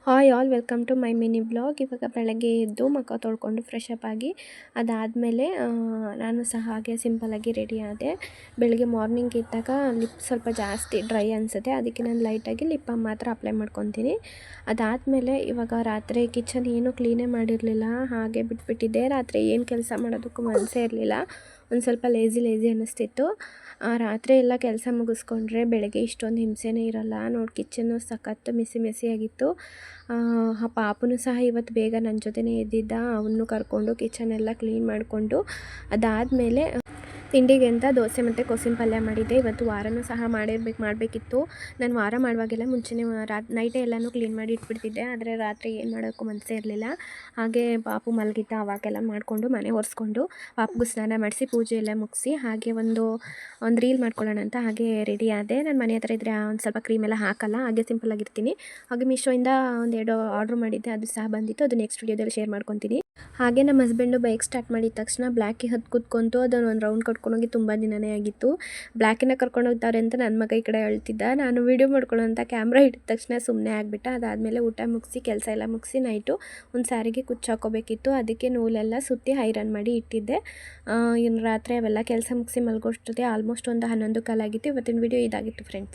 Hi all, welcome to my mini blog. ಇವಾಗ ಬೆಳಗ್ಗೆ ಎದ್ದು ಮುಖ ತೊಳ್ಕೊಂಡು ಫ್ರೆಶ್ ಅಪ್ ಆಗಿ ಅದಾದಮೇಲೆ ನಾನು ಸಹ ಹಾಗೆ ಸಿಂಪಲಾಗಿ ರೆಡಿ ಆದೆ. ಬೆಳಗ್ಗೆ ಮಾರ್ನಿಂಗ್ ಇದ್ದಾಗ ಲಿಪ್ ಸ್ವಲ್ಪ ಜಾಸ್ತಿ ಡ್ರೈ ಅನಿಸುತ್ತೆ, ಅದಕ್ಕೆ ನಾನು ಲೈಟಾಗಿ ಲಿಪ್ ಬಾಮ್ ಮಾತ್ರ ಅಪ್ಲೈ ಮಾಡ್ಕೊತೀನಿ. ಅದಾದಮೇಲೆ ಇವಾಗ ರಾತ್ರಿ ಕಿಚನ್ ಏನೂ ಕ್ಲೀನೇ ಮಾಡಿರಲಿಲ್ಲ, ಹಾಗೆ ಬಿಟ್ಬಿಟ್ಟಿದ್ದೆ. ರಾತ್ರಿ ಏನು ಕೆಲಸ ಮಾಡೋದಕ್ಕೂ ಮನಸ್ಸೇ ಇರಲಿಲ್ಲ, ಒಂದು ಸ್ವಲ್ಪ ಲೇಜಿ ಅನ್ನಿಸ್ತಿತ್ತು. ರಾತ್ರಿ ಎಲ್ಲ ಕೆಲಸ ಮುಗಿಸ್ಕೊಂಡ್ರೆ ಬೆಳಗ್ಗೆ ಇಷ್ಟೊಂದು ಹಿಂಸೆನೇ ಇರೋಲ್ಲ. ನೋಡಿ, ಕಿಚನ್ನು ಸಖತ್ತು ಮೆಸ್ಸಿಯಾಗಿತ್ತು. ಆ ಪಾಪುನು ಸಹ ಇವತ್ತು ಬೇಗ ನನ್ನ ಜೊತೆನೇ ಎದ್ದಿದ್ದ. ಅವನು ಕರ್ಕೊಂಡು ಕಿಚನೆಲ್ಲ ಕ್ಲೀನ್ ಮಾಡಿಕೊಂಡು ಅದಾದಮೇಲೆ ತಿಂಡಿಗೆ ಅಂತ ದೋಸೆ ಮತ್ತು ಕೋಸಿನ ಪಲ್ಯ ಮಾಡಿದ್ದೆ. ಇವತ್ತು ವಾರನೂ ಸಹ ಮಾಡಬೇಕಿತ್ತು. ನಾನು ವಾರ ಮಾಡುವಾಗೆಲ್ಲ ಮುಂಚೆನೇ ನೈಟೇ ಎಲ್ಲನೂ ಕ್ಲೀನ್ ಮಾಡಿ ಇಟ್ಬಿಡ್ತಿದ್ದೆ, ಆದರೆ ರಾತ್ರಿ ಏನು ಮಾಡೋಕ್ಕೂ ಮನಸ್ಸೇ ಇರಲಿಲ್ಲ. ಹಾಗೆ ಪಾಪು ಮಲಗಿದ್ದ, ಅವಾಗೆಲ್ಲ ಮಾಡಿಕೊಂಡು ಮನೆ ಒರೆಸ್ಕೊಂಡು ಪಾಪುಗೂ ಸ್ನಾನ ಮಾಡಿಸಿ ಪೂಜೆ ಎಲ್ಲ ಮುಗಿಸಿ ಹಾಗೆ ಒಂದು ರೀಲ್ ಮಾಡ್ಕೊಳ್ಳೋಣ ಅಂತ ಹಾಗೆ ರೆಡಿ ಆದೆ. ನಾನು ಮನೆ ಹತ್ರ ಇದ್ದರೆ ಒಂದು ಸ್ವಲ್ಪ ಕ್ರೀಮೆಲ್ಲ ಹಾಕಲ್ಲ, ಹಾಗೆ ಸಿಂಪಲಾಗಿರ್ತೀನಿ. ಹಾಗೆ ಮೀಶೋಯಿಂದ ಒಂದೆರಡು ಆರ್ಡ್ರ್ ಮಾಡಿದ್ದೆ, ಅದು ಸಹ ಬಂದಿತ್ತು. ಅದು ನೆಕ್ಸ್ಟ್ ವೀಡಿಯೋದಲ್ಲಿ ಶೇರ್ ಮಾಡ್ಕೊತೀನಿ. ಹಾಗೆ ನಮ್ಮ ಹಸ್ಬೆಂಡು ಬೈಕ್ ಸ್ಟಾರ್ಟ್ ಮಾಡಿದ ತಕ್ಷಣ ಬ್ಲ್ಯಾಕಿಗೆ ಹತ್ತು ಕೂತ್ಕೊಂತು. ಅದನ್ನು ಒಂದು ರೌಂಡ್ ಕಟ್ಕೊಂಡೋಗಿ ತುಂಬ ದಿನವೇ ಆಗಿತ್ತು. ಬ್ಲ್ಯಾಕಿನ ಕರ್ಕೊಂಡು ಹೋಗ್ತಾರೆ ಅಂತ ನನ್ನ ಮಗ ಈ ಕಡೆ ಅಳ್ತಿದ್ದ. ನಾನು ವೀಡಿಯೋ ಮಾಡ್ಕೊಳ್ಳೋ ಅಂತ ಕ್ಯಾಮ್ರಾ ಹಿಡಿದ ತಕ್ಷಣ ಸುಮ್ಮನೆ ಆಗಿಬಿಟ್ಟ. ಅದಾದಮೇಲೆ ಊಟ ಮುಗಿಸಿ ಕೆಲಸ ಎಲ್ಲ ಮುಗಿಸಿ ನೈಟು ಒಂದು ಸ್ಯಾರಿಗೆ ಕುಚ್ಚು ಹಾಕೋಬೇಕಿತ್ತು, ಅದಕ್ಕೆ ನೂಲೆಲ್ಲ ಸುತ್ತಿ ಐರನ್ ಮಾಡಿ ಇಟ್ಟಿದ್ದೆ. ಇನ್ನು ರಾತ್ರಿ ಅವೆಲ್ಲ ಕೆಲಸ ಮುಗಿಸಿ ಮಲ್ಗೋಷ್ಟೊತ್ತಿಗೆ ಆಲ್ಮೋಸ್ಟ್ ಒಂದು 11 ಕಾಲಾಗಿತ್ತು. ಇವತ್ತಿನ ವೀಡಿಯೋ ಇದಾಗಿತ್ತು ಫ್ರೆಂಡ್ಸ್.